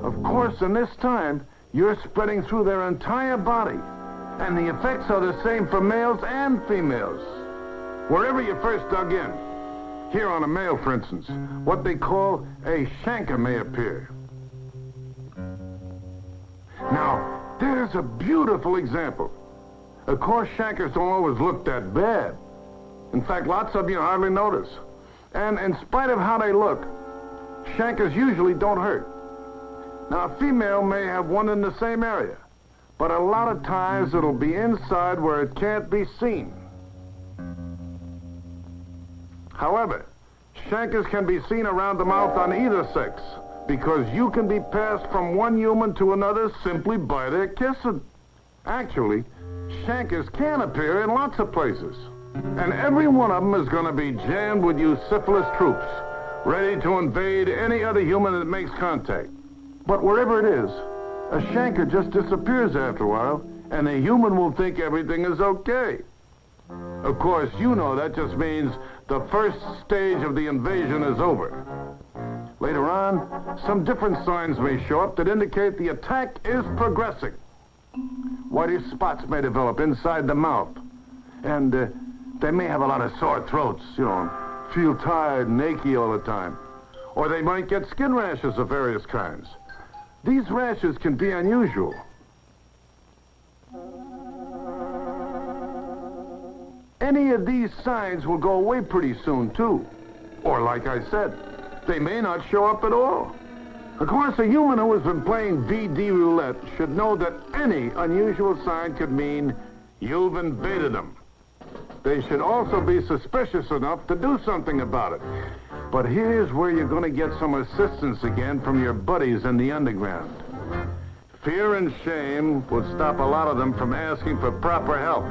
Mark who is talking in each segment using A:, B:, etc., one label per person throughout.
A: Of course, in this time, you're spreading through their entire body. And the effects are the same for males and females. Wherever you first dug in, here on a male, for instance, what they call a chancre may appear. Now, there's a beautiful example. Of course, chancres don't always look that bad. In fact, lots of you hardly notice. And in spite of how they look, chancres usually don't hurt. Now, a female may have one in the same area, but a lot of times it'll be inside where it can't be seen. However, chancres can be seen around the mouth on either sex, because you can be passed from one human to another simply by their kissing. Actually, chancres can appear in lots of places, and every one of them is going to be jammed with you syphilis troops, ready to invade any other human that makes contact. But wherever it is, a chancre just disappears after a while, and the human will think everything is okay. Of course, you know that just means the first stage of the invasion is over. Later on, some different signs may show up that indicate the attack is progressing. Whitish spots may develop inside the mouth, and they may have a lot of sore throats, feel tired and achy all the time. Or they might get skin rashes of various kinds. These rashes can be unusual. Any of these signs will go away pretty soon, too. Or, like I said, they may not show up at all. Of course, a human who has been playing VD roulette should know that any unusual sign could mean you've invaded them. They should also be suspicious enough to do something about it. But here's where you're going to get some assistance again from your buddies in the underground. Fear and shame will stop a lot of them from asking for proper help.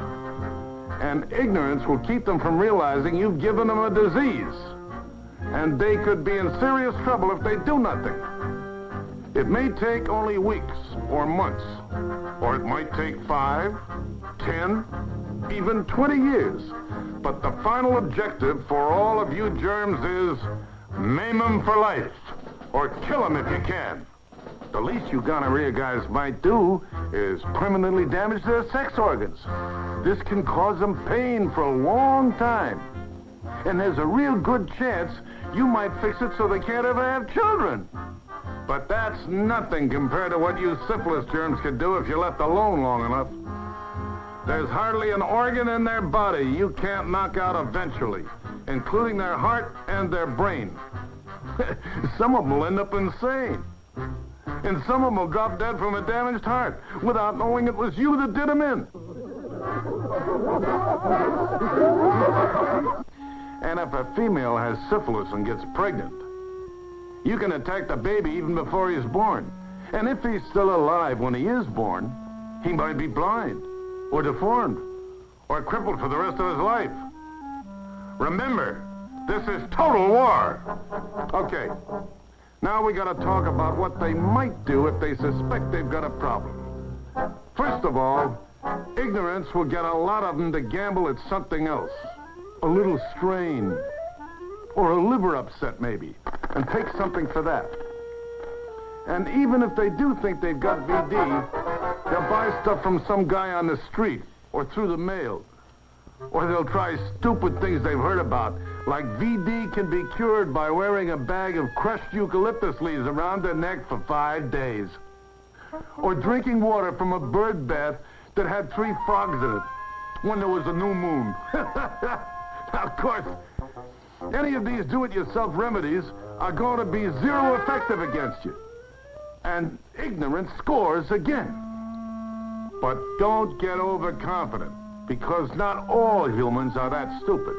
A: And ignorance will keep them from realizing you've given them a disease. And they could be in serious trouble if they do nothing. It may take only weeks or months, or it might take 5, 10, even 20 years. But the final objective for all of you germs is maim them for life, or kill them if you can. The least you gonorrhea guys might do is permanently damage their sex organs. This can cause them pain for a long time. And there's a real good chance you might fix it so they can't ever have children. But that's nothing compared to what you syphilis germs could do if you're left alone long enough. There's hardly an organ in their body you can't knock out eventually, including their heart and their brain. Some of them will end up insane. And some of them will drop dead from a damaged heart without knowing it was you that did them in. And if a female has syphilis and gets pregnant, you can attack the baby even before he's born. And if he's still alive when he is born, he might be blind, or deformed, or crippled for the rest of his life. Remember, this is total war. Okay, now we gotta talk about what they might do if they suspect they've got a problem. First of all, ignorance will get a lot of them to gamble at something else. A little strain, or a liver upset maybe, and take something for that. And even if they do think they've got VD, they'll buy stuff from some guy on the street, or through the mail. Or they'll try stupid things they've heard about, like VD can be cured by wearing a bag of crushed eucalyptus leaves around their neck for 5 days. Or drinking water from a bird bath that had 3 frogs in it when there was a new moon. Now, of course, any of these do-it-yourself remedies are going to be zero effective against you. And ignorance scores again. But don't get overconfident, because not all humans are that stupid.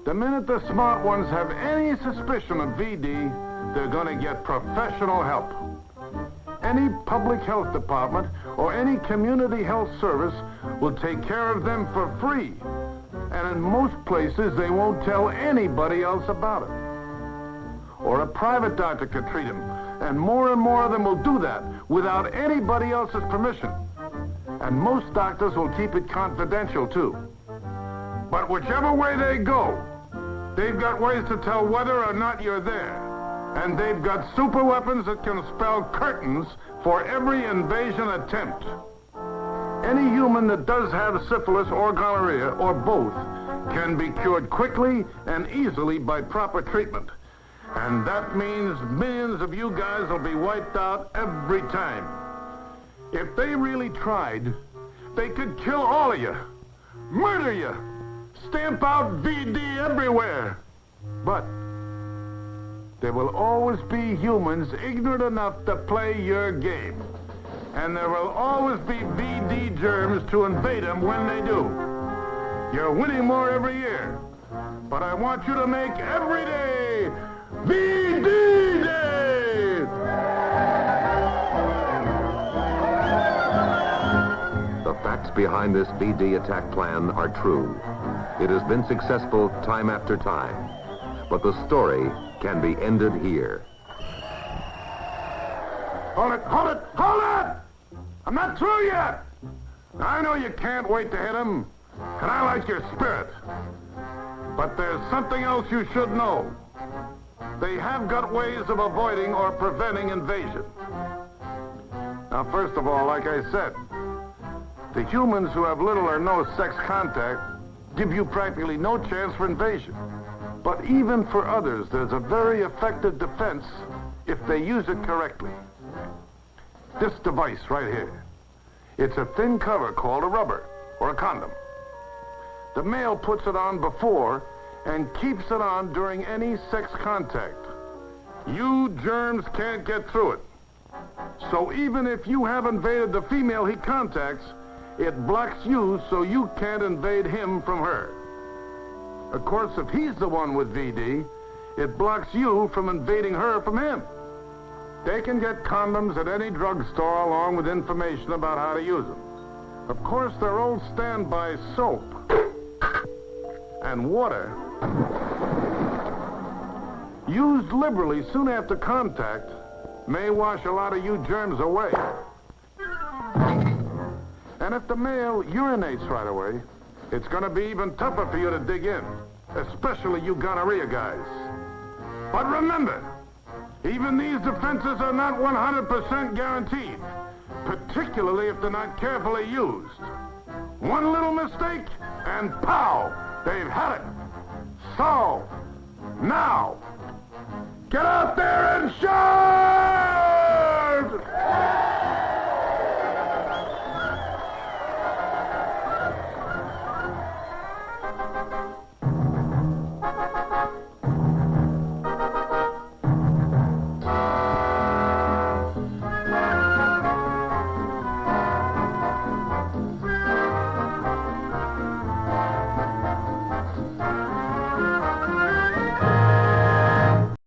A: The minute the smart ones have any suspicion of VD, they're going to get professional help. Any public health department or any community health service will take care of them for free. And in most places, they won't tell anybody else about it. Or a private doctor could treat them, and more of them will do that without anybody else's permission. And most doctors will keep it confidential, too. But whichever way they go, they've got ways to tell whether or not you're there. And they've got super weapons that can spell curtains for every invasion attempt. Any human that does have syphilis or gonorrhea, or both, can be cured quickly and easily by proper treatment. And that means millions of you guys will be wiped out every time. If they really tried, they could kill all of you, murder you, stamp out VD everywhere. But there will always be humans ignorant enough to play your game. And there will always be VD germs to invade them when they do. You're winning more every year. But I want you to make every day VD Day!
B: The facts behind this VD attack plan are true. It has been successful time after time. But the story can be ended here.
A: Hold it, hold it, hold it! I'm not through yet! I know you can't wait to hit him, and I like your spirit. But there's something else you should know. They have got ways of avoiding or preventing invasion. Now, first of all, like I said, the humans who have little or no sex contact give you practically no chance for invasion. But even for others, there's a very effective defense if they use it correctly. This device right here. It's a thin cover called a rubber or a condom. The male puts it on before and keeps it on during any sex contact. You germs can't get through it. So even if you have invaded the female he contacts, it blocks you so you can't invade him from her. Of course, if he's the one with VD, it blocks you from invading her from him. They can get condoms at any drugstore along with information about how to use them. Of course, their old standby soap and water, used liberally soon after contact, may wash a lot of you germs away. And if the male urinates right away, it's going to be even tougher for you to dig in, especially you gonorrhea guys. But remember, even these defenses are not 100% guaranteed, particularly if they're not carefully used. One little mistake, and pow, they've had it. So, now, get out there and shine!